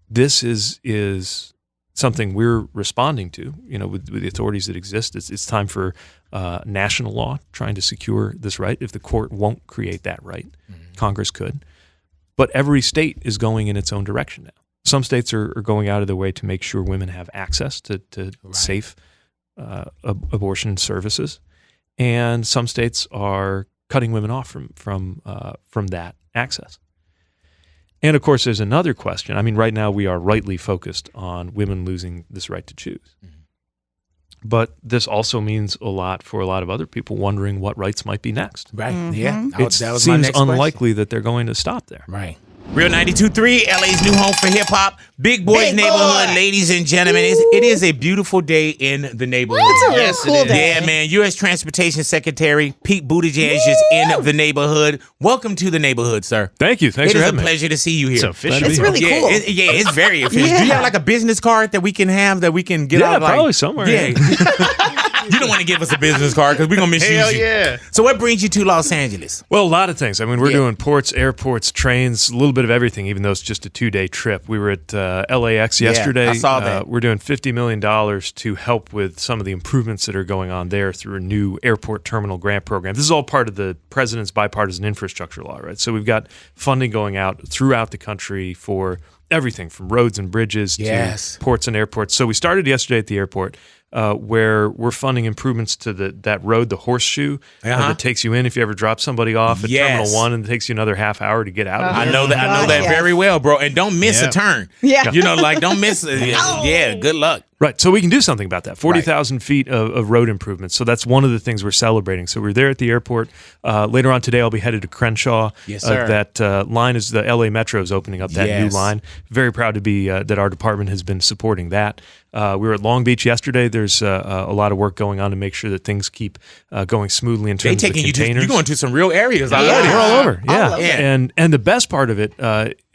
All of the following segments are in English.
this is something we're responding to, with the authorities that exist. It's time for national law trying to secure this right. If the court won't create that right, Congress could. But every state is going in its own direction now. Some states are going out of their way to make sure women have access to safe abortion services, and some states are cutting women off from that access. And of course, there's another question. I mean, right now we are rightly focused on women losing this right to choose. But this also means a lot for a lot of other people wondering what rights might be next. Right. Yeah. It seems unlikely that they're going to stop there. Right. Real 92.3, LA's new home for hip hop. Big Boy's neighborhood, ladies and gentlemen. It is a beautiful day in the neighborhood. It's a really cool day. Yeah, man. U.S. Transportation Secretary Pete Buttigieg is in the neighborhood. Welcome to the neighborhood, sir. Thank you. Thanks for having me. It is a pleasure to see you here. It's official. It's really cool. It's very official. Do you have like a business card that we can have that we can get out? Yeah, probably somewhere. Yeah. You don't want to give us a business card because we're going to misuse Hell you. yeah. So what brings you to Los Angeles? Well, a lot of things. I mean, we're doing ports, airports, trains, a little bit of everything, even though it's just a 2-day trip. We were at LAX yesterday. I saw that. We're doing $50 million to help with some of the improvements that are going on there through a new airport terminal grant program. This is all part of the president's bipartisan infrastructure law, right? So we've got funding going out throughout the country for everything from roads and bridges to ports and airports. So we started yesterday at the airport. Where we're funding improvements to that road, the horseshoe, that takes you in if you ever drop somebody off at Terminal 1 and it takes you another half hour to get out. I know that. I know that very well, bro. And don't miss a turn. Yeah. Don't miss it. Yeah, good luck. Right. So we can do something about that. 40,000 feet of road improvements. So that's one of the things we're celebrating. So we're there at the airport. Later on today, I'll be headed to Crenshaw. Yes, sir. That line is the LA Metro is opening up that new line. Very proud to be that our department has been supporting that. We were at Long Beach yesterday. There's a lot of work going on to make sure that things keep going smoothly in terms of the containers. You're going to some real areas. We're all over. Yeah. All over. And the best part of it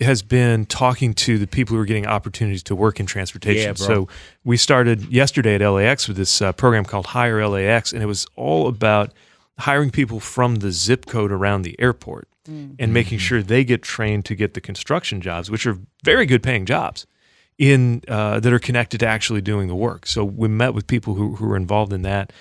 has been talking to the people who are getting opportunities to work in transportation. Yeah, bro. So we started yesterday at LAX with this program called Hire LAX, and it was all about hiring people from the zip code around the airport and making sure they get trained to get the construction jobs, which are very good paying jobs, that are connected to actually doing the work. So we met with people who were involved in that.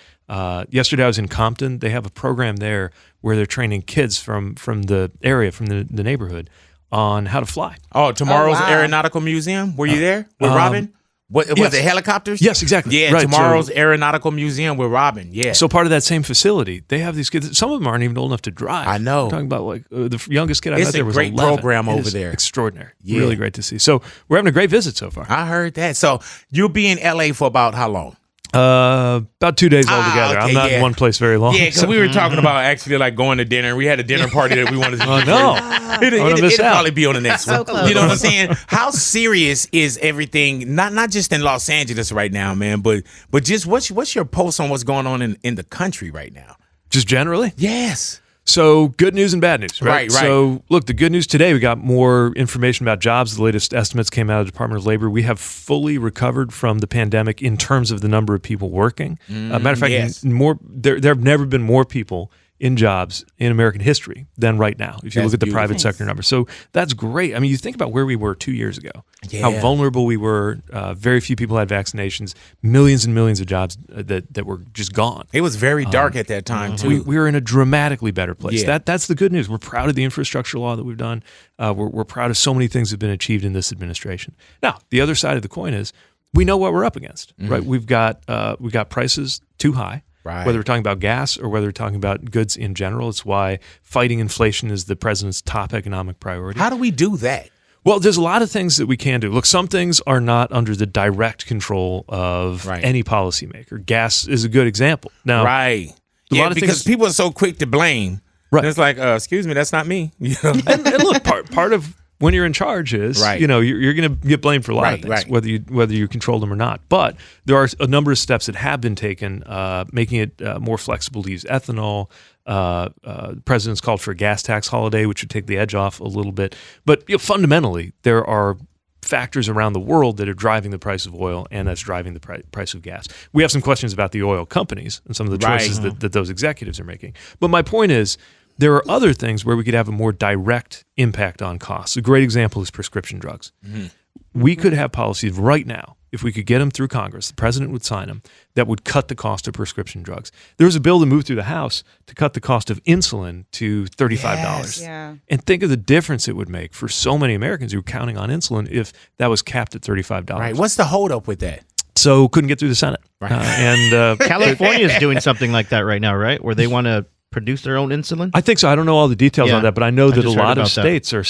Yesterday I was in Compton. They have a program there where they're training kids from the area, from the neighborhood, on how to fly. Oh, tomorrow's Aeronautical Museum. Were you there with Robin? Was it helicopters? Yes, exactly. Yeah, right. tomorrow's Aeronautical Museum with Robin. Yeah. So part of that same facility, they have these kids. Some of them aren't even old enough to drive. I know. We're talking about like the youngest kid I met there was 11. It's a great program over there. Extraordinary. Yeah. Really great to see. So we're having a great visit so far. I heard that. So you'll be in LA for about how long? About 2 days altogether. Okay, I'm not in one place very long. Yeah, because we were talking about actually like going to dinner. We had a dinner party that we wanted to do. Oh, no. It'll probably be on the next one. close. You know what I'm saying? How serious is everything? Not just in Los Angeles right now, man, but just what's your pulse on what's going on in the country right now? Just generally? Yes. So good news and bad news, right? Right. So look, the good news today, we got more information about jobs. The latest estimates came out of the Department of Labor. We have fully recovered from the pandemic in terms of the number of people working. Matter of fact, there have never been more people in jobs in American history than right now, if you look at the private sector numbers. So that's great. I mean, you think about where we were 2 years ago, how vulnerable we were. Very few people had vaccinations, millions and millions of jobs that were just gone. It was very dark at that time, too. We were in a dramatically better place. Yeah. That's the good news. We're proud of the infrastructure law that we've done. We're proud of so many things that have been achieved in this administration. Now, the other side of the coin is we know what we're up against, right? We've got prices too high. Right. Whether we're talking about gas or whether we're talking about goods in general, it's why fighting inflation is the president's top economic priority. How do we do that? Well, there's a lot of things that we can do. Look, some things are not under the direct control of any policymaker. Gas is a good example. Now, because people are so quick to blame. Right. It's like, excuse me, that's not me. You know? and look, part of when you're in charge is, you're going to get blamed for a lot of things, whether you control them or not. But there are a number of steps that have been taken, making it more flexible to use ethanol. The president's called for a gas tax holiday, which would take the edge off a little bit. But fundamentally, there are factors around the world that are driving the price of oil, and that's driving the price of gas. We have some questions about the oil companies and some of the choices that those executives are making. But my point is, there are other things where we could have a more direct impact on costs. A great example is prescription drugs. We could have policies right now, if we could get them through Congress, the president would sign them, that would cut the cost of prescription drugs. There was a bill that moved through the House to cut the cost of insulin to $35. Yes. Yeah. And think of the difference it would make for so many Americans who are counting on insulin if that was capped at $35. Right. What's the holdup with that? So couldn't get through the Senate. Right. California is doing something like that right now, right? Where they want to produce their own insulin? I think so. I don't know all the details on that, but I know that a lot of that. states are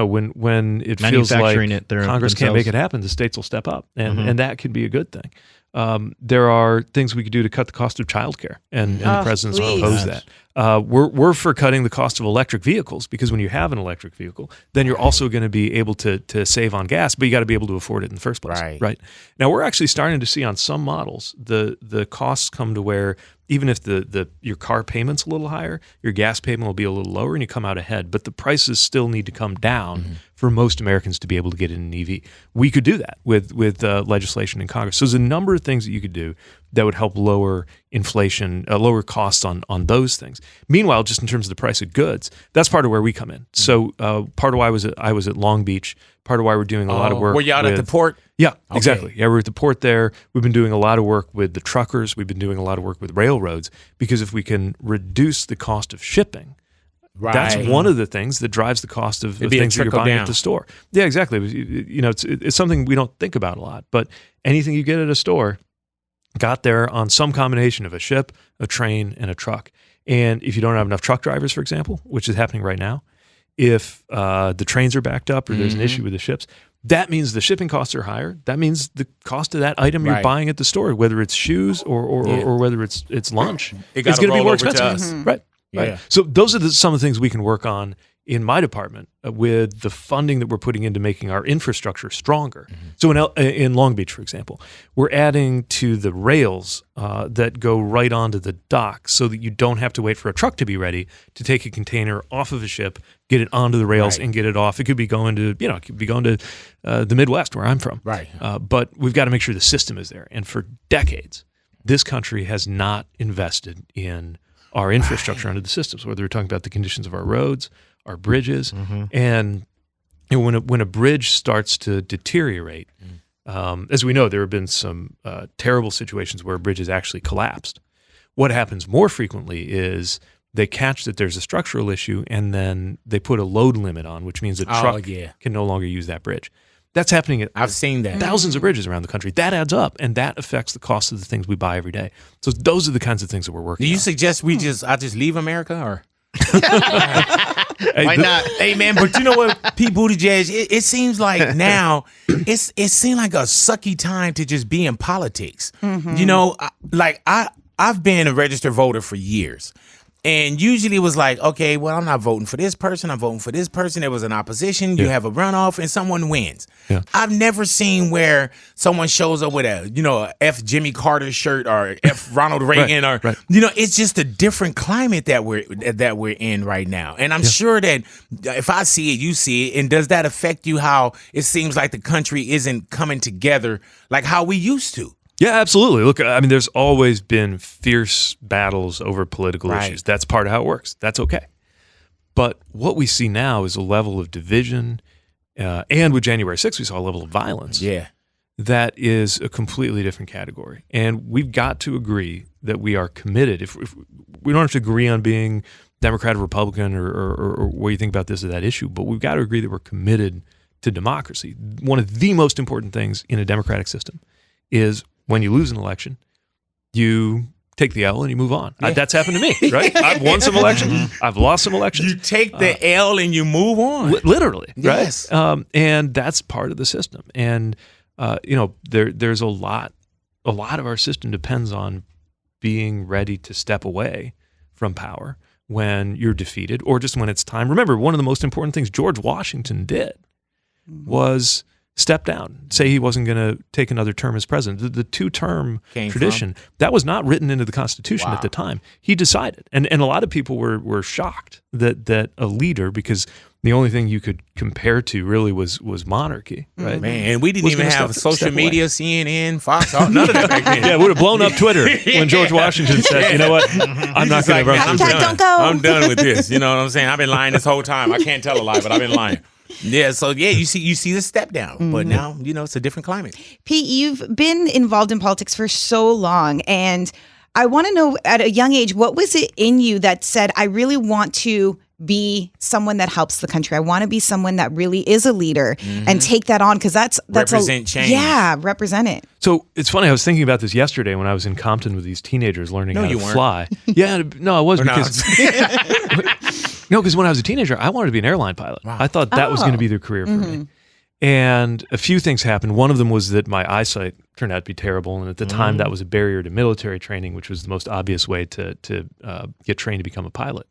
when it feels like Congress can't make it happen, the states will step up, and that could be a good thing. There are things we could do to cut the cost of childcare, and the president's proposed that. We're for cutting the cost of electric vehicles, because when you have an electric vehicle, then you're also going to be able to save on gas, but you got to be able to afford it in the first place. Right. Now, we're actually starting to see on some models the costs come to where even if your car payment's a little higher, your gas payment will be a little lower and you come out ahead. But the prices still need to come down for most Americans to be able to get in an EV. We could do that with legislation in Congress. So there's a number of things that you could do that would help lower inflation, lower costs on those things. Meanwhile, just in terms of the price of goods, that's part of where we come in. So part of why I was at Long Beach, part of why we're doing a lot of work. Were you out at the port? Yeah, exactly. Yeah, we're at the port there. We've been doing a lot of work with the truckers. We've been doing a lot of work with railroads, because if we can reduce the cost of shipping, that's one of the things that drives the cost of things that you're buying at the store. Yeah, exactly. It's something we don't think about a lot, but anything you get at a store got there on some combination of a ship, a train, and a truck. And if you don't have enough truck drivers, for example, which is happening right now, if the trains are backed up or there's an issue with the ships, that means the shipping costs are higher. That means the cost of that item you're buying at the store, whether it's shoes or whether it's lunch, it's going to be more expensive. Right. So those are some of the things we can work on in my department with the funding that we're putting into making our infrastructure stronger. So in Long Beach, for example, we're adding to the rails that go right onto the dock, so that you don't have to wait for a truck to be ready to take a container off of a ship, get it onto the rails, and get it off. It could be going to the Midwest, where I'm from. But we've got to make sure the system is there. And for decades, this country has not invested in our infrastructure under the systems, whether we're talking about the conditions of our roads, our bridges, and when a bridge starts to deteriorate, as we know, there have been some terrible situations where bridges actually collapsed. What happens more frequently is they catch that there's a structural issue, and then they put a load limit on, which means a truck can no longer use that bridge. That's happening at I've seen that. Thousands of bridges around the country. That adds up, and that affects the cost of the things we buy every day. So those are the kinds of things that we're working on. Do you suggest I just leave America, or? Why not? Hey, man, but you know what, Pete Buttigieg, it seems like now it seems like a sucky time to just be in politics. You know, I've been a registered voter for years. And usually it was like, okay, well, I'm not voting for this person. I'm voting for this person. There was an opposition. You have a runoff and someone wins. I've never seen where someone shows up with a F Jimmy Carter shirt or F Ronald Reagan it's just a different climate that we're in right now. And I'm sure that if I see it, you see it. And does that affect you, how it seems like the country isn't coming together like how we used to? Yeah, absolutely. Look, I mean, there's always been fierce battles over political issues. That's part of how it works. That's okay. But what we see now is a level of division, and with January 6th, we saw a level of violence. That is a completely different category. And we've got to agree that we are committed. If we don't have to agree on being Democrat or Republican or what you think about this or that issue, but we've got to agree that we're committed to democracy. One of the most important things in a democratic system is when you lose an election, you take the L and you move on. That's happened to me, right? I've won some elections. I've lost some elections. You take the L and you move on. Literally, yes. Right? And that's part of the system. And, there's a lot of our system depends on being ready to step away from power when you're defeated or just when it's time. Remember, one of the most important things George Washington did was step down, say he wasn't going to take another term as president. The two-term tradition, that was not written into the Constitution at the time. He decided. And a lot of people were shocked that a leader, because the only thing you could compare to really was monarchy, right? Man, and we didn't even have social media, CNN, Fox, none of that back then. Yeah, it would have blown up Twitter when George Washington said, you know what, I'm not going to run for don't go. I'm done with this. You know what I'm saying? I've been lying this whole time. I can't tell a lie, but I've been lying. Yeah, so you see the step down, but now it's a different climate. Pete, you've been involved in politics for so long, and I want to know, at a young age, what was it in you that said, I really want to be someone that helps the country. I want to be someone that really is a leader and take that on, because that's represent change. Yeah, represent it. So it's funny. I was thinking about this yesterday when I was in Compton with these teenagers learning how to fly. Yeah, no, I was because because when I was a teenager, I wanted to be an airline pilot. Wow. I thought that was going to be the career for me. And a few things happened. One of them was that my eyesight turned out to be terrible, and at the time, that was a barrier to military training, which was the most obvious way to get trained to become a pilot.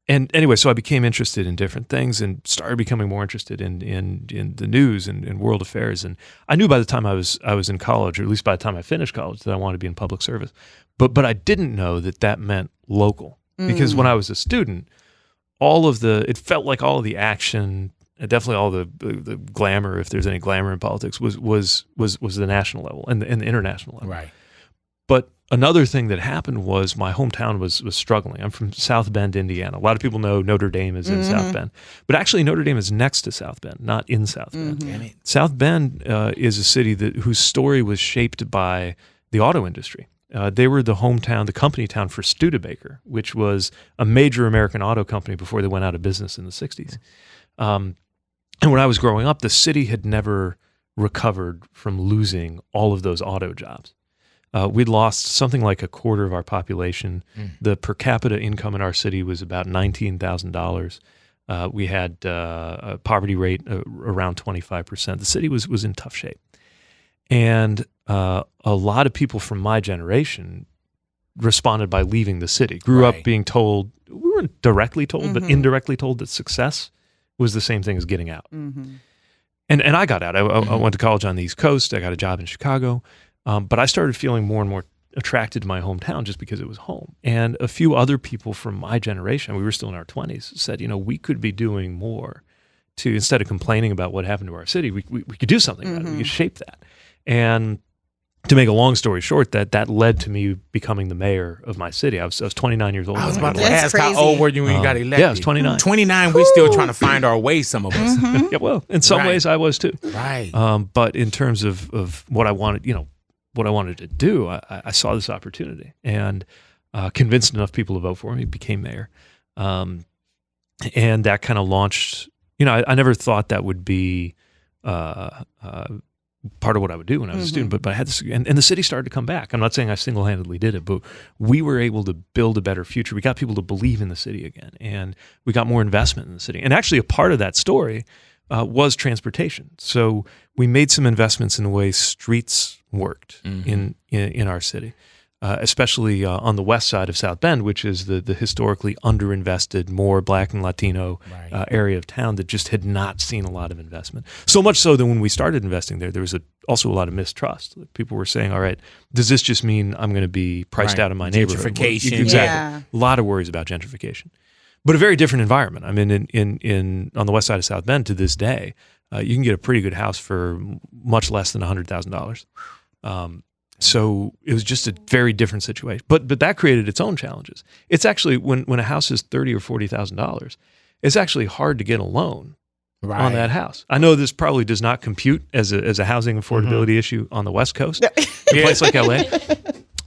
And anyway, so I became interested in different things and started becoming more interested in the news and world affairs. And I knew by the time I was in college, or at least by the time I finished college, that I wanted to be in public service. But I didn't know that meant local, because when I was a student, it felt like all of the action, definitely all the glamour, if there's any glamour in politics, was the national level and the international level. Right. But another thing that happened was my hometown was struggling. I'm from South Bend, Indiana. A lot of people know Notre Dame is in South Bend, but actually Notre Dame is next to South Bend, not in South Bend. South Bend is a city whose story was shaped by the auto industry. They were the hometown, the company town for Studebaker, which was a major American auto company before they went out of business in the 60s. And when I was growing up, the city had never recovered from losing all of those auto jobs. We'd lost something like a quarter of our population. The per capita income in our city was about $19,000. We had a poverty rate around 25%. The city was in tough shape. And a lot of people from my generation responded by leaving the city, grew up being told, we weren't directly told, but indirectly told that success was the same thing as getting out. And I got out. I went to college on the East Coast. I got a job in Chicago. But I started feeling more and more attracted to my hometown just because it was home. And a few other people from my generation, we were still in our 20s, said, we could be doing more to, instead of complaining about what happened to our city, we could do something about it. We could shape that. And to make a long story short, that led to me becoming the mayor of my city. I was 29 years old. I was about to ask, how old were you when you got elected? Yeah, I was 29. 29, we're still trying to find our way, some of us. Yeah, well, in some ways I was too. Right. But in terms of what I wanted, what I wanted to do, I saw this opportunity and convinced enough people to vote for me, became mayor. And that kind of launched, I never thought that would be part of what I would do when I was a student, but I had this, and the city started to come back. I'm not saying I single-handedly did it, but we were able to build a better future. We got people to believe in the city again, and we got more investment in the city. And actually a part of that story was transportation. So we made some investments in the way streets worked in our city, especially on the west side of South Bend, which is the historically underinvested, more Black and Latino area of town that just had not seen a lot of investment. So much so that when we started investing there was also a lot of mistrust. People were saying, all right, does this just mean I'm going to be priced out of my neighborhood? Gentrification. Exactly. Yeah. A lot of worries about gentrification. But a very different environment. I mean, in on the west side of South Bend to this day, you can get a pretty good house for much less than $100,000. So it was just a very different situation. But that created its own challenges. It's actually when a house is $30,000 or $40,000, it's actually hard to get a loan on that house. I know this probably does not compute as a housing affordability issue on the West Coast, a place like LA.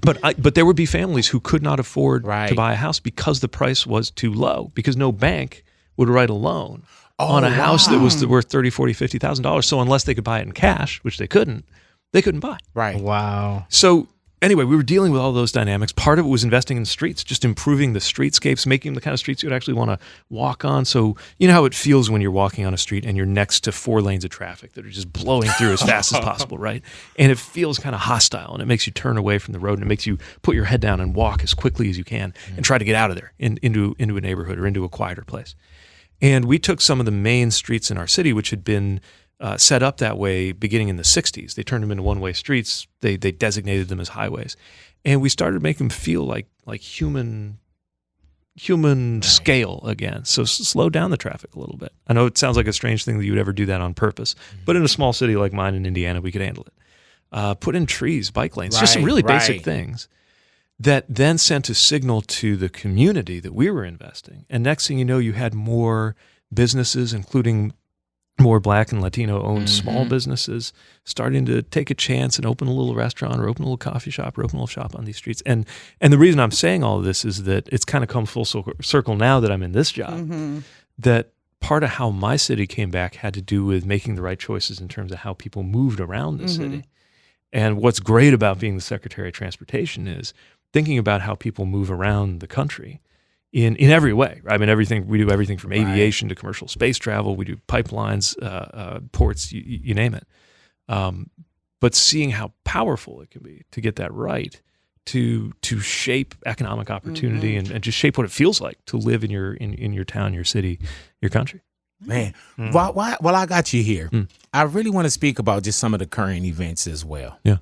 But there would be families who could not afford to buy a house because the price was too low, because no bank would write a loan on a house that was worth $30,000, $40,000, $50,000. So unless they could buy it in cash, which they couldn't buy. Right. Wow. So anyway, we were dealing with all those dynamics. Part of it was investing in the streets, just improving the streetscapes, making them the kind of streets you would actually want to walk on. So you know how it feels when you're walking on a street and you're next to 4 lanes of traffic that are just blowing through as fast as possible, right? And it feels kind of hostile, and it makes you turn away from the road, and it makes you put your head down and walk as quickly as you can and try to get out of there into a neighborhood or into a quieter place. And we took some of the main streets in our city, which had been set up that way beginning in the 60s. They turned them into one-way streets. They designated them as highways. And we started to make them feel like human scale again. So slow down the traffic a little bit. I know it sounds like a strange thing that you would ever do that on purpose, but in a small city like mine in Indiana, we could handle it. Put in trees, bike lanes, just some really basic things that then sent a signal to the community that we were investing. And next thing you know, you had more businesses, including more Black and Latino-owned small businesses, starting to take a chance and open a little restaurant or open a little coffee shop or open a little shop on these streets. And the reason I'm saying all of this is that it's kind of come full circle now that I'm in this job, that part of how my city came back had to do with making the right choices in terms of how people moved around the city. And what's great about being the Secretary of Transportation is thinking about how people move around the country in every way. I mean, we do everything from aviation to commercial space travel. We do pipelines, ports, you name it. But seeing how powerful it can be to get that right, to shape economic opportunity and just shape what it feels like to live in your town, your city, your country. Man, while I got you here, I really want to speak about just some of the current events as well. Yeah.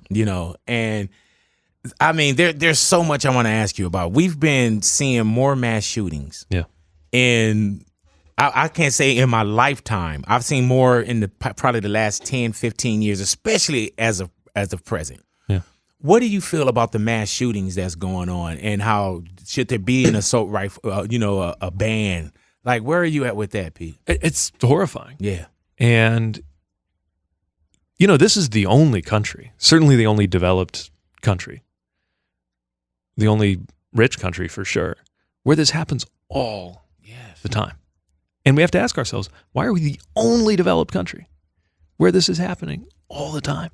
And I mean, there's so much I want to ask you about. We've been seeing more mass shootings. Yeah. And I can't say in my lifetime. I've seen more in probably the last 10, 15 years, especially as of present. Yeah. What do you feel about the mass shootings that's going on, and how should there be an assault rifle, a ban? Like, where are you at with that, Pete? It's horrifying. Yeah. And, this is the only country, certainly the only developed country, the only rich country for sure, where this happens all the time. And we have to ask ourselves, why are we the only developed country where this is happening all the time?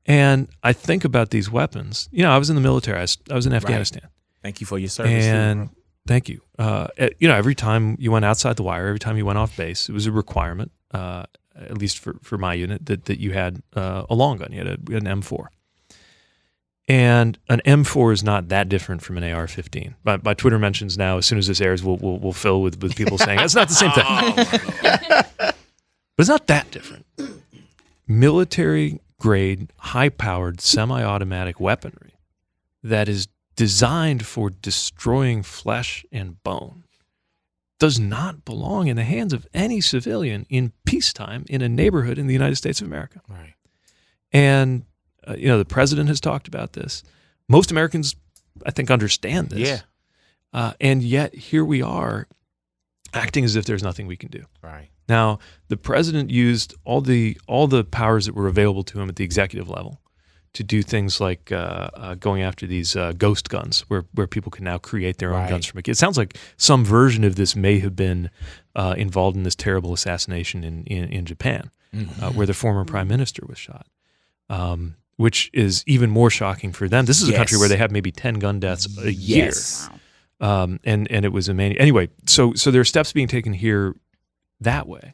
And I think about these weapons. I was in the military. I was in Afghanistan. Thank you for your service. And thank you. Every time you went outside the wire, every time you went off base, it was a requirement, at least for my unit, that you had a long gun. We had an M4. And an M4 is not that different from an AR-15. My Twitter mentions now, as soon as this airs, we'll fill with people saying that's not the same thing. But it's not that different. Military-grade, high-powered, semi-automatic weaponry that is designed for destroying flesh and bone does not belong in the hands of any civilian in peacetime in a neighborhood in the United States of America. Right. And the president has talked about this. Most Americans, I think, understand this. Yeah. And yet here we are acting as if there's nothing we can do. Right. Now, the president used all the powers that were available to him at the executive level to do things like going after these ghost guns, where people can now create their own guns from it. It sounds like some version of this may have been involved in this terrible assassination in Japan, where the former prime minister was shot. Which is even more shocking for them. This is a country where they have maybe 10 gun deaths a year. And it was anyway. So there are steps being taken here that way.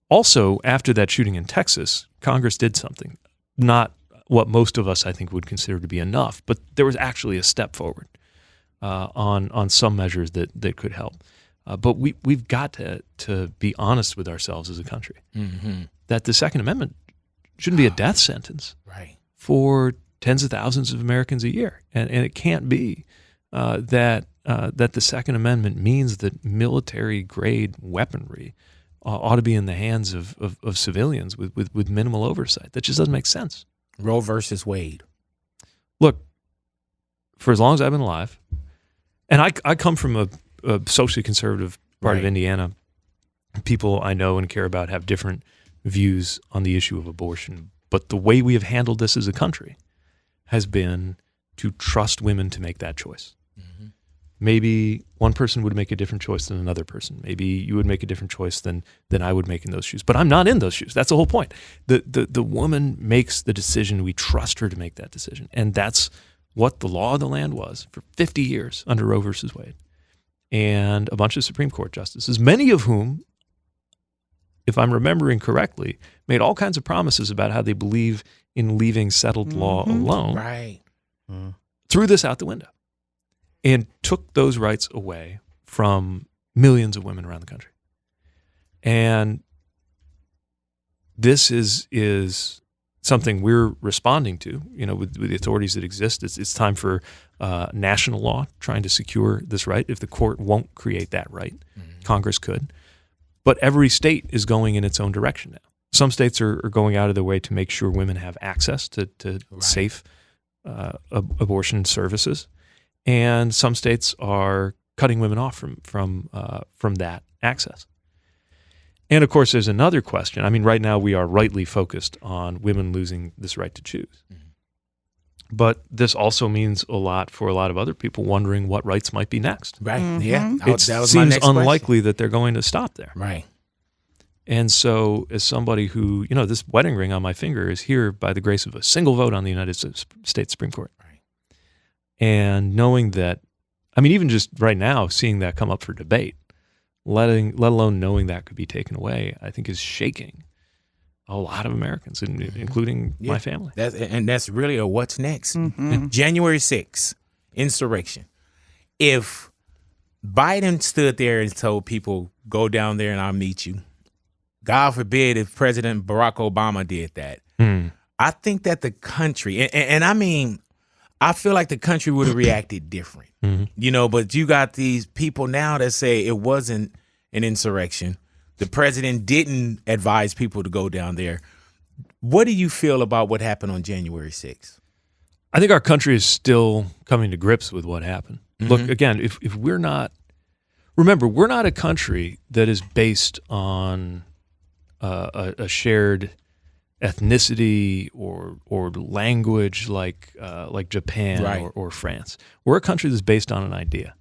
Also, after that shooting in Texas, Congress did something, not what most of us I think would consider to be enough, but there was actually a step forward on some measures that could help. But we've got to be honest with ourselves as a country that the Second Amendment shouldn't be a death sentence. Right. For tens of thousands of Americans a year. And it can't be that the Second Amendment means that military-grade weaponry ought to be in the hands of civilians with minimal oversight. That just doesn't make sense. Roe versus Wade. Look, for as long as I've been alive, and I come from a socially conservative part of Indiana. People I know and care about have different views on the issue of abortion. But the way we have handled this as a country has been to trust women to make that choice. Maybe one person would make a different choice than another person. Maybe you would make a different choice than I would make in those shoes. But I'm not in those shoes. That's the whole point. The woman makes the decision. We trust her to make that decision. And that's what the law of the land was for 50 years under Roe versus Wade. And a bunch of Supreme Court justices, many of whom, if I'm remembering correctly, made all kinds of promises about how they believe in leaving settled law alone. Right. Threw this out the window and took those rights away from millions of women around the country. And this is something we're responding to, with the authorities that exist. It's time for national law trying to secure this right. If the court won't create that right, Congress could. But every state is going in its own direction now. Some states are going out of their way to make sure women have access to safe abortion services, and some states are cutting women off from that access. And of course, there's another question. I mean, right now we are rightly focused on women losing this right to choose. But this also means a lot for a lot of other people wondering what rights might be next. Right. Yeah. It seems unlikely that they're going to stop there. Right. And so, as somebody who, this wedding ring on my finger is here by the grace of a single vote on the United States Supreme Court. Right. And knowing that, I mean, even just right now, seeing that come up for debate, let alone knowing that could be taken away, I think is shaking a lot of Americans, including my family. That's really a what's next. January 6th, insurrection. If Biden stood there and told people, go down there and I'll meet you, God forbid if President Barack Obama did that, I think that the country, and I mean, I feel like the country would have reacted different, but you got these people now that say it wasn't an insurrection. The president didn't advise people to go down there. What do you feel about what happened on January 6th? I think our country is still coming to grips with what happened. Look, again, if we're not, remember, we're not a country that is based on a shared ethnicity or language like Japan or France. We're a country that's based on an idea.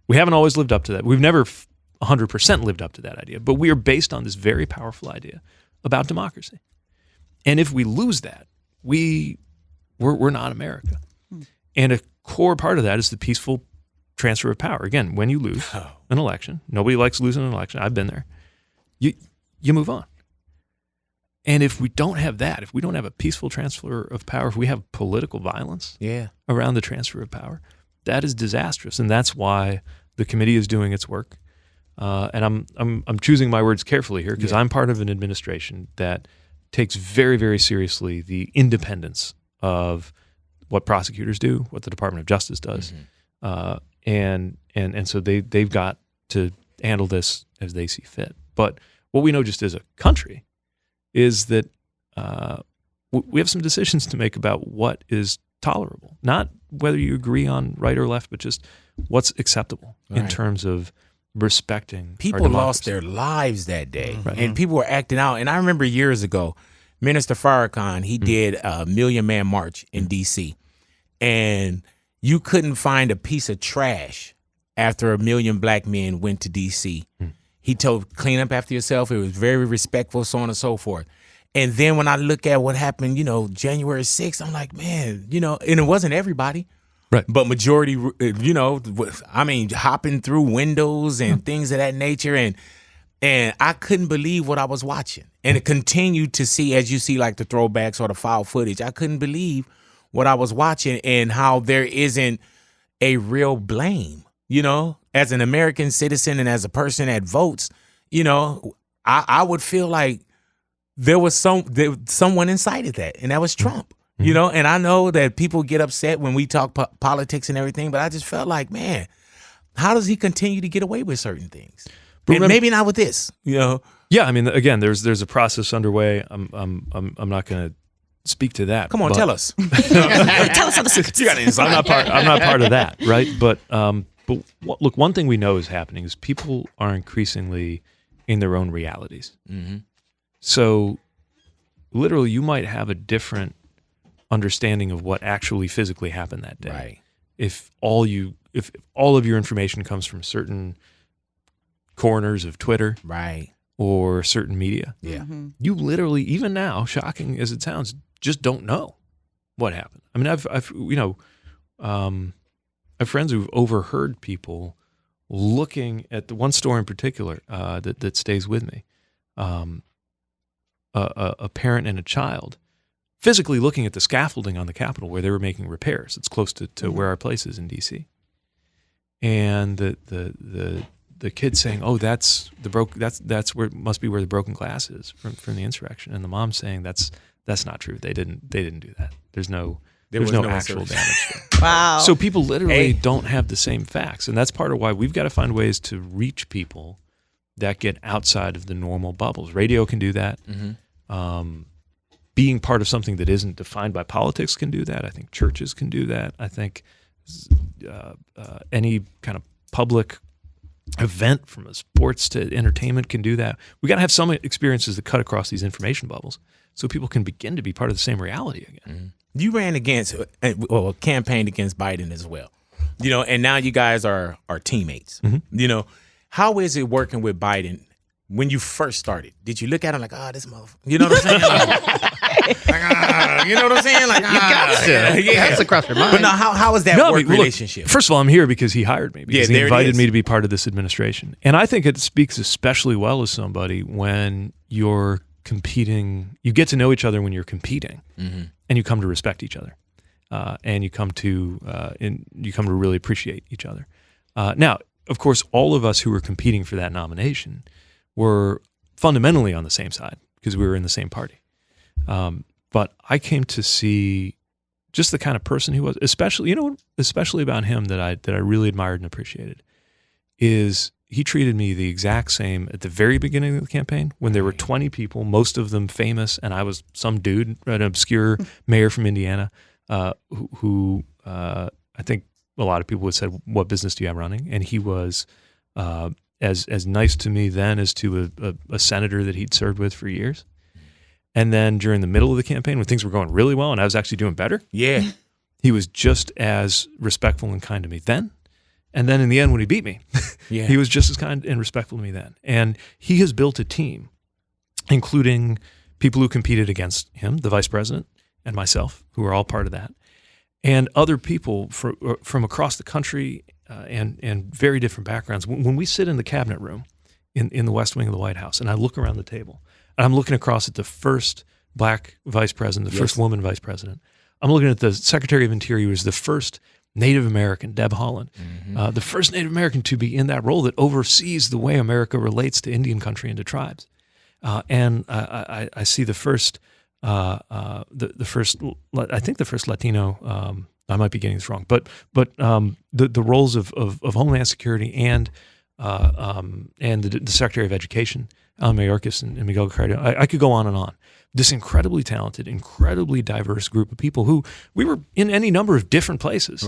We haven't always lived up to that. We've never 100% lived up to that idea, but we are based on this very powerful idea about democracy. And if we lose that, we're not America. And a core part of that is the peaceful transfer of power. Again, when you lose an election, nobody likes losing an election. I've been there. You move on. And if we don't have that, if we don't have a peaceful transfer of power, if we have political violence around the transfer of power, that is disastrous. And that's why the committee is doing its work. And I'm choosing my words carefully here because I'm part of an administration that takes very, very seriously the independence of what prosecutors do, what the Department of Justice does, and so they've got to handle this as they see fit. But what we know just as a country is that we have some decisions to make about what is tolerable, not whether you agree on right or left, but just what's acceptable in terms of respecting people lost their lives that day, and people were acting out. And I remember years ago, Minister Farrakhan, he did a Million Man March in D.C., and you couldn't find a piece of trash after 1 million black men went to D.C. He told, clean up after yourself. It was very respectful, so on and so forth. And then when I look at what happened, January 6th, I'm like, man, and it wasn't everybody. Right. But majority, hopping through windows and things of that nature. And I couldn't believe what I was watching. And it continued to see, as you see, like the throwbacks or the foul footage. I couldn't believe what I was watching and how there isn't a real blame, as an American citizen and as a person that votes, I would feel like there was someone incited that, and that was Trump. And I know that people get upset when we talk politics and everything, but I just felt like, man, how does he continue to get away with certain things? And maybe not with this, Yeah, I mean, again, there's a process underway. I'm not going to speak to that. Come on, tell us. Tell us all the secrets. You got insight. I'm not part of that, right? But look, one thing we know is happening is people are increasingly in their own realities. So, literally, you might have a different understanding of what actually physically happened that day. Right. If all of your information comes from certain corners of Twitter, right, or certain media, you literally, even now, shocking as it sounds, just don't know what happened. I mean, I've friends who've overheard people looking at the one story in particular that stays with me. A parent and a child physically looking at the scaffolding on the Capitol where they were making repairs. It's close to where our place is in D.C. And the kid saying, "Oh, that's where it must be where the broken glass is from the insurrection," and the mom saying, "That's not true. They didn't do that. There's no actual damage there." Wow. So people literally don't have the same facts, and that's part of why we've got to find ways to reach people that get outside of the normal bubbles. Radio can do that. Being part of something that isn't defined by politics can do that. I think churches can do that. I think any kind of public event, from a sports to entertainment, can do that. We got to have some experiences that cut across these information bubbles so people can begin to be part of the same reality again. You ran against, well, campaigned against Biden as well, you know, and now you guys are teammates. You know, how is it working with Biden? When you first started, did you look at him like, this motherfucker? You know what I'm saying? You know what I'm saying? Like, You got to. yeah. That's across your mind. But now, how is that work relationship? Look, first of all, I'm here because he hired me, because he there it invited is. me to be part of this administration. And I think it speaks especially well as somebody when you're competing. You get to know each other when you're competing, and you come to respect each other, and you come to really appreciate each other. Now, of course, all of us who were competing for that nomination were fundamentally on the same side because we were in the same party. But I came to see just the kind of person he was, especially about him that I really admired and appreciated, is he treated me the exact same at the very beginning of the campaign when there were 20 people, most of them famous, and I was some dude, an obscure mayor from Indiana, who I think a lot of people would say, "What business do you have running?" And he was as nice to me then as to a senator that he'd served with for years. And then during the middle of the campaign, when things were going really well and I was actually doing better, he was just as respectful and kind to me then. And then in the end, when he beat me, he was just as kind and respectful to me then. And he has built a team, including people who competed against him, the vice president and myself, who are all part of that, and other people from across the country and very different backgrounds. When we sit in the cabinet room in the West Wing of the White House, and I look around the table, and I'm looking across at the first black vice president, the first woman vice president. I'm looking at the Secretary of Interior, who was the first Native American, Deb Haaland, the first Native American to be in that role that oversees the way America relates to Indian country and to tribes. And I see the first, I think the first Latino. I might be getting this wrong, but the roles of Homeland Security and the Secretary of Education, Alan Mayorkas and Miguel Carrillo. I could go on and on. This incredibly talented, incredibly diverse group of people who we were in any number of different places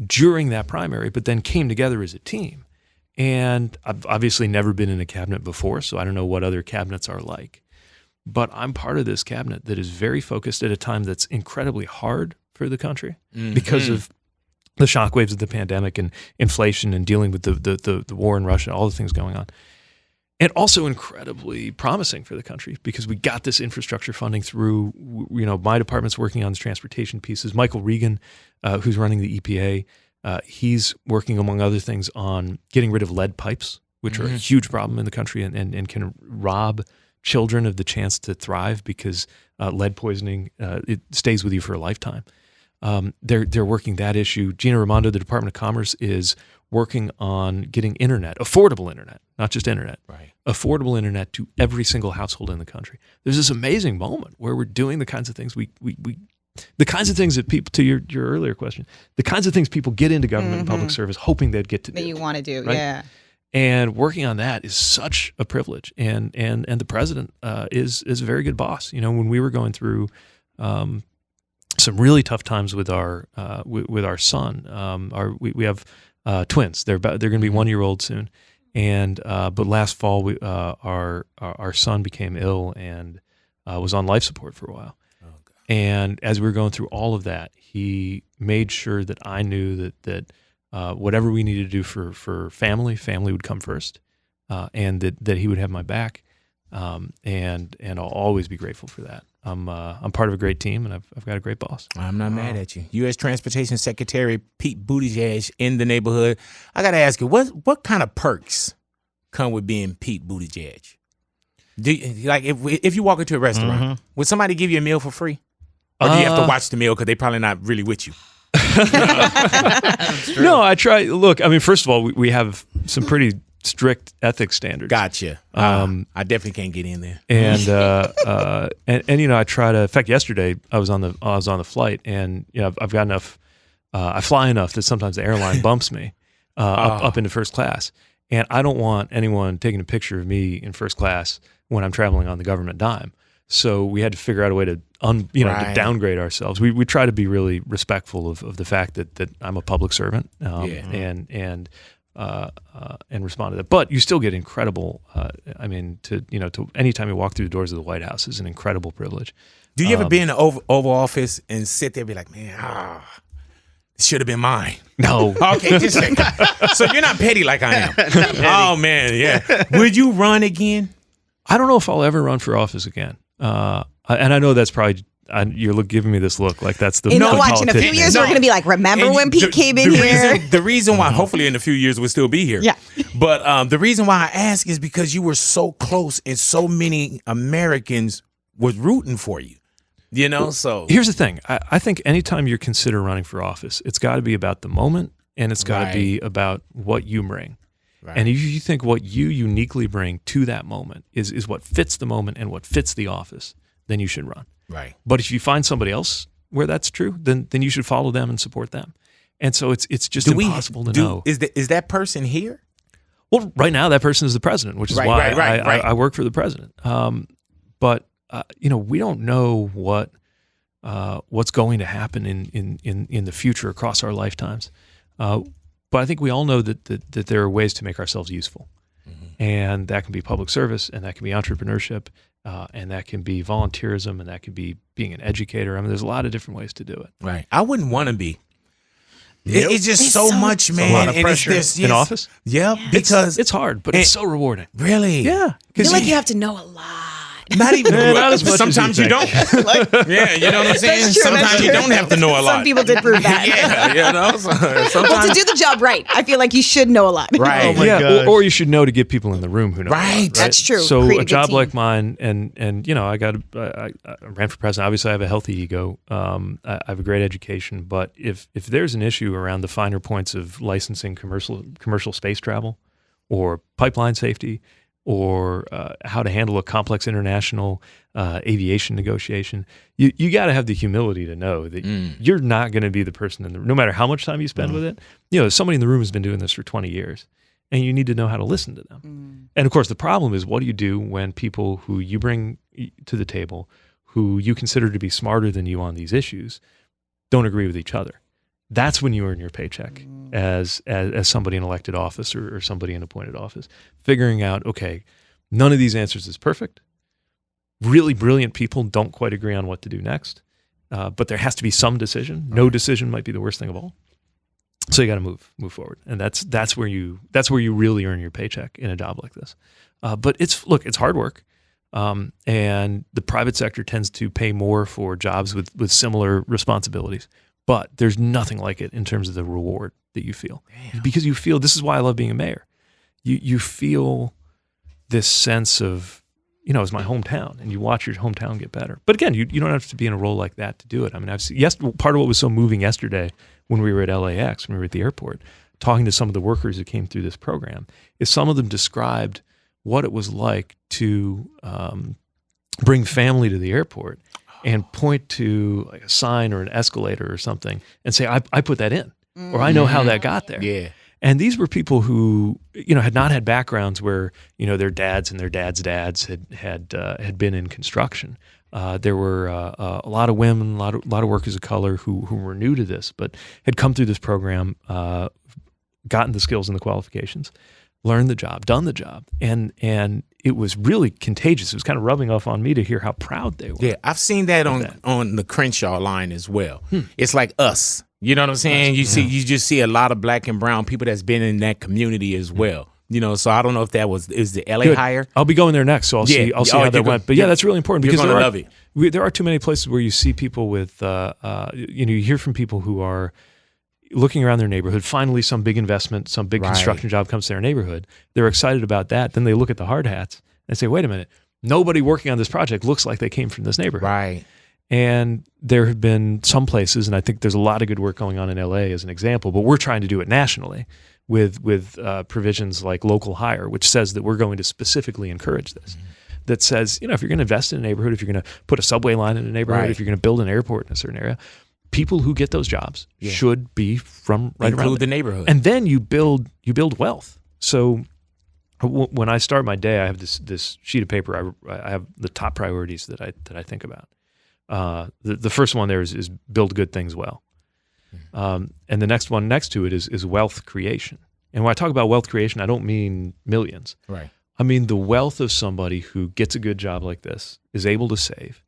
during that primary, but then came together as a team. And I've obviously never been in a cabinet before, so I don't know what other cabinets are like. But I'm part of this cabinet that is very focused at a time that's incredibly hard for the country because of the shockwaves of the pandemic and inflation and dealing with the war in Russia, all the things going on. And also incredibly promising for the country because we got this infrastructure funding through, my department's working on the transportation pieces. Michael Regan, who's running the EPA, he's working, among other things, on getting rid of lead pipes, which are a huge problem in the country and can rob children of the chance to thrive because lead poisoning, it stays with you for a lifetime. They're working that issue. Gina Raimondo, the Department of Commerce, is working on getting internet, affordable internet, not just internet, affordable internet to every single household in the country. There's this amazing moment where we're doing the kinds of things the kinds of things that people, to your earlier question, the kinds of things people get into government and public service hoping they'd get to do. That you want to do, right? And working on that is such a privilege. And the president is a very good boss. When we were going through some really tough times with our son, we have twins. They're going to be 1 year old soon. And but last fall, our son became ill and was on life support for a while. Oh, God. And as we were going through all of that, he made sure that I knew that whatever we needed to do for family would come first, and that he would have my back, and I'll always be grateful for that. I'm part of a great team, and I've got a great boss. I'm not mad at you. U.S. Transportation Secretary Pete Buttigieg in the neighborhood. I got to ask you, what kind of perks come with being Pete Buttigieg? If you walk into a restaurant, would somebody give you a meal for free? Or do you have to watch the meal because they're probably not really with you? No, I try. Look, I mean, first of all, we have some pretty strict ethics standards. Gotcha. I definitely can't get in there. And I try to. In fact, yesterday I was on the flight, and I've got enough. I fly enough that sometimes the airline bumps me up into first class, and I don't want anyone taking a picture of me in first class when I'm traveling on the government dime. So we had to figure out a way to to downgrade ourselves. We try to be really respectful of the fact that I'm a public servant, and and respond to that. But you still get incredible. To anytime you walk through the doors of the White House is an incredible privilege. Do you ever be in the Oval Office and sit there and be like, man, it should have been mine? No. Okay, just a second. So you're not petty like I am. Oh man, yeah. Would you run again? I don't know if I'll ever run for office again. And I know that's probably. You're giving me this look like that's the. Watch in a few years we're going to be like, remember when Pete came in here? The reason why, hopefully in a few years we'll still be here. Yeah. But the reason why I ask is because you were so close and so many Americans was rooting for you. So here's the thing. I think anytime you consider running for office, it's got to be about the moment and it's got to be about what you bring. Right. And if you think what you uniquely bring to that moment is what fits the moment and what fits the office, then you should run. Right. But if you find somebody else where that's true, then you should follow them and support them. And so it's just impossible to know. Is that person here? Well, right now that person is the president, which is why I work for the president. But we don't know what's going to happen in the future across our lifetimes. But I think we all know that there are ways to make ourselves useful, and that can be public service, and that can be entrepreneurship. And that can be volunteerism, and that can be being an educator. I mean, there's a lot of different ways to do it. Right. I wouldn't want to be. It's just so much, man. A lot of pressure in office. Yeah, because it's hard, but it's so rewarding. Really? Yeah. I feel like you have to know a lot. Not even not as much sometimes as you don't. Yeah, you know what I'm saying? That's true, Sometimes you don't have to know a lot. Some people did prove that. Sometimes to do the job right, I feel like you should know a lot. Right. Oh my gosh. Or you should know to get people in the room who know. Right. That's true. So Create a good job team. like mine, and I ran for president. Obviously, I have a healthy ego. I have a great education, but if there's an issue around the finer points of licensing commercial space travel, or pipeline safety, or how to handle a complex international aviation negotiation, you got to have the humility to know that you're not going to be the person in the room, no matter how much time you spend with it. Somebody in the room has been doing this for 20 years, and you need to know how to listen to them. And of course, the problem is, what do you do when people who you bring to the table, who you consider to be smarter than you on these issues, don't agree with each other? That's when you earn your paycheck as somebody in elected office or somebody in appointed office. Figuring out, okay, none of these answers is perfect. Really brilliant people don't quite agree on what to do next, but there has to be some decision. No decision might be the worst thing of all. So you got to move forward, and that's where you really earn your paycheck in a job like this. But it's hard work, and the private sector tends to pay more for jobs with similar responsibilities. But there's nothing like it in terms of the reward that you feel. Damn. Because you feel, this is why I love being a mayor. You feel this sense of, it's my hometown, and you watch your hometown get better. But again, you don't have to be in a role like that to do it. I mean, part of what was so moving yesterday when we were at LAX, when we were at the airport, talking to some of the workers who came through this program, is some of them described what it was like to bring family to the airport and point to like a sign or an escalator or something and say, I put that in, or I know how that got there. Yeah. And these were people who, had not had backgrounds where, their dads and their dads' dads had been in construction. There were a lot of women, a lot of workers of color who were new to this, but had come through this program, gotten the skills and the qualifications, learned the job, done the job, and it was really contagious. It was kind of rubbing off on me to hear how proud they were. Yeah, I've seen that on the Crenshaw line as well. It's like us. You know what I'm saying? You just see a lot of black and brown people that's been in that community as well. So I don't know if that is the LA hire. I'll be going there next, so I'll see how that went. But that's really important because there are too many places where you see people with, you hear from people who are looking around their neighborhood. Finally, some big investment, some big construction job comes to their neighborhood. They're excited about that. Then they look at the hard hats and say, wait a minute, nobody working on this project looks like they came from this neighborhood. Right. And there have been some places, and I think there's a lot of good work going on in LA as an example, but we're trying to do it nationally with provisions like local hire, which says that we're going to specifically encourage this. That says, if you're going to invest in a neighborhood, if you're going to put a subway line in a neighborhood, if you're going to build an airport in a certain area, people who get those jobs should be from right around the neighborhood. And then you build wealth. So when I start my day, I have this sheet of paper. I have the top priorities that I think about. The first one there is build good things well. And the next one next to it is wealth creation. And when I talk about wealth creation, I don't mean millions. Right. I mean the wealth of somebody who gets a good job like this, is able to save,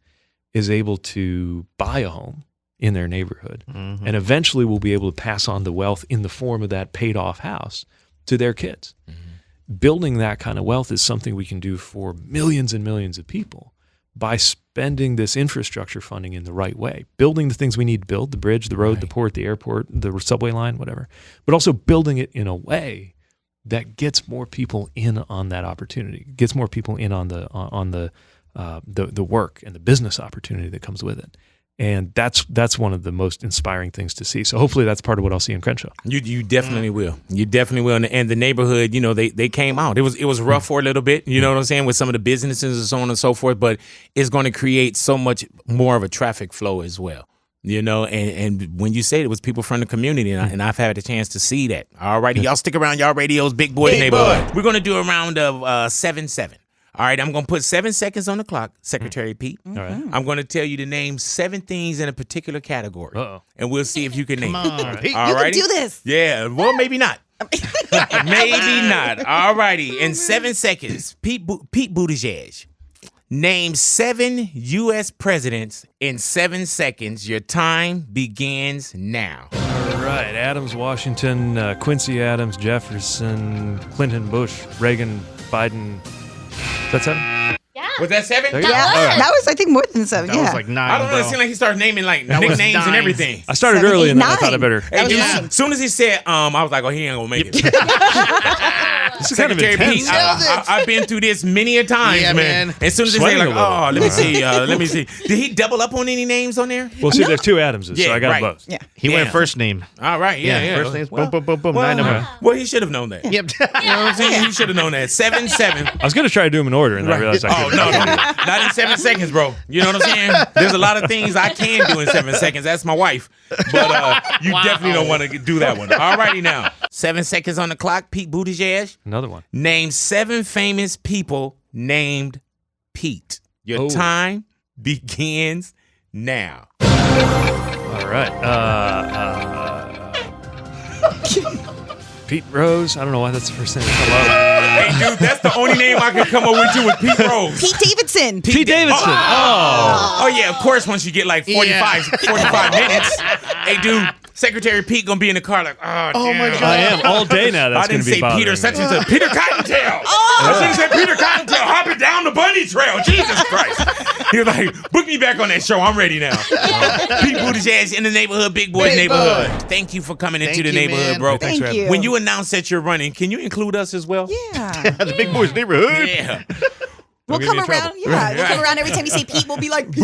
is able to buy a home in their neighborhood, and eventually will be able to pass on the wealth in the form of that paid off house to their kids. Building that kind of wealth is something we can do for millions and millions of people by spending this infrastructure funding in the right way, building the things we need to build, the bridge, the road, the port, the airport, the subway line, whatever, but also building it in a way that gets more people in on that opportunity, gets more people in on the work and the business opportunity that comes with it. And that's one of the most inspiring things to see. So hopefully that's part of what I'll see in Crenshaw. You definitely will. You definitely will. And the neighborhood, they came out. It was rough for a little bit, you know what I'm saying, with some of the businesses and so on and so forth, but it's going to create so much more of a traffic flow as well. And when you say it was people from the community, and I've had a chance to see that. All righty, y'all stick around, y'all radios, Big Boy Neighborhood. We're going to do a round of 7-7. All right, I'm going to put 7 seconds on the clock, Secretary Pete. All right. I'm going to tell you to name 7 things in a particular category. And we'll see if you can name Come on, it. Pete. All You can righty? do this. Yeah, well, maybe not. Maybe not. All righty, in 7 seconds, Pete Buttigieg. Name 7 U.S. presidents in 7 seconds. Your time begins now. All right, Adams, Washington, Quincy Adams, Jefferson, Clinton, Bush, Reagan, Biden. Is that 7? Yeah. Was that 7? There you go. Yeah, All right. that was, I think, more than 7. That yeah. was like 9. I don't know. bro. It seemed like he started naming like That was nicknames and 9. everything. I started 7, early 8, and then I thought I 9. better. Hey, dude, Nine. as soon as he said, I was like, oh, he ain't gonna make it. This is kind of Secretary intense. Pete, I've been through this many a time, Yeah, man. As soon as they say, Sweating like, a little. oh, let me see. Did he double up on any names on there? Well, see, there's 2 Adamses, so Yeah, I got right. both. Yeah. He Damn. went first name. All right, yeah. First names. Well, boom, boom, boom, boom. well, 9 of them. well, he should have known that. Yep. You know what I'm saying? He should have known that. 7-7. I was going to try to do them in order, and I realized I Oh, couldn't. no. Not in 7 seconds, bro. You know what I'm saying? There's a lot of things I can do in 7 seconds. That's my wife. But you definitely don't want to do that one. All righty now. 7 seconds on the clock. Pete Buttigieg. Another one. Name 7 famous people named Pete. Your time begins now. All right. Pete Rose. I don't know why that's the first thing that come up. Hey, dude, that's the only name I could come up with you was Pete Rose. Pete Davidson. Pete Davidson. Oh, yeah, of course, once you get like 45 minutes. Hey, dude, Secretary Pete gonna be in the car like, oh damn. my God. I am all day now. That's I going didn't to be say bothering Peter me. such and such. Peter Cottontail. I should have said Peter Cottontail hopping down the bunny trail. Jesus Christ. He was like, book me back on that show. I'm ready now. Pete Buttigieg in the neighborhood, Big Boy's Big neighborhood. Boy. Thank you for coming into Thank the you, neighborhood, man. bro. Thank you. When you announce that you're running, can you include us as well? Yeah. That's Big Boy's neighborhood. Yeah. We'll get come me in around. trouble. Yeah. We'll come around every time you say Pete, we'll be like, Pete.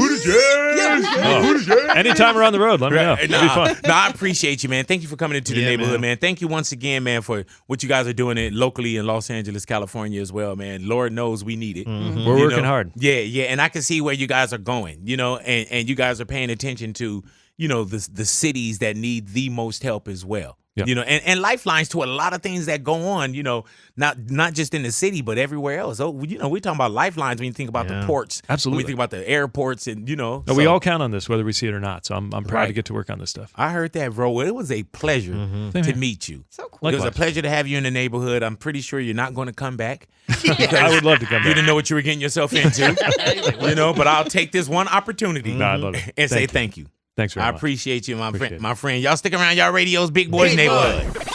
Anytime we're on the road, let me know. It'll be fun. No, I appreciate you, man. Thank you for coming into the neighborhood, man. Thank you once again, man, for what you guys are doing it locally in Los Angeles, California as well, man. Lord knows we need it. We're working hard. Yeah, and I can see where you guys are going, and you guys are paying attention to, the cities that need the most help as well. Yep. And lifelines to a lot of things that go on, not just in the city, but everywhere else. Oh, we're talking about lifelines when you think about the ports. Absolutely. When we think about the airports and, No, we all count on this, whether we see it or not. So I'm proud to get to work on this stuff. I heard that, bro. It was a pleasure to meet you. So cool. It was a Likewise. pleasure to have you in the neighborhood. I'm pretty sure you're not going to come back. I would love to come You back. didn't know what you were getting yourself into, but I'll take this one opportunity No, I love it. and say thank you. Thanks very I much. appreciate you, my Appreciate friend. it. My friend, y'all stick around, y'all radios, Big Boy's Big Boy. neighborhood.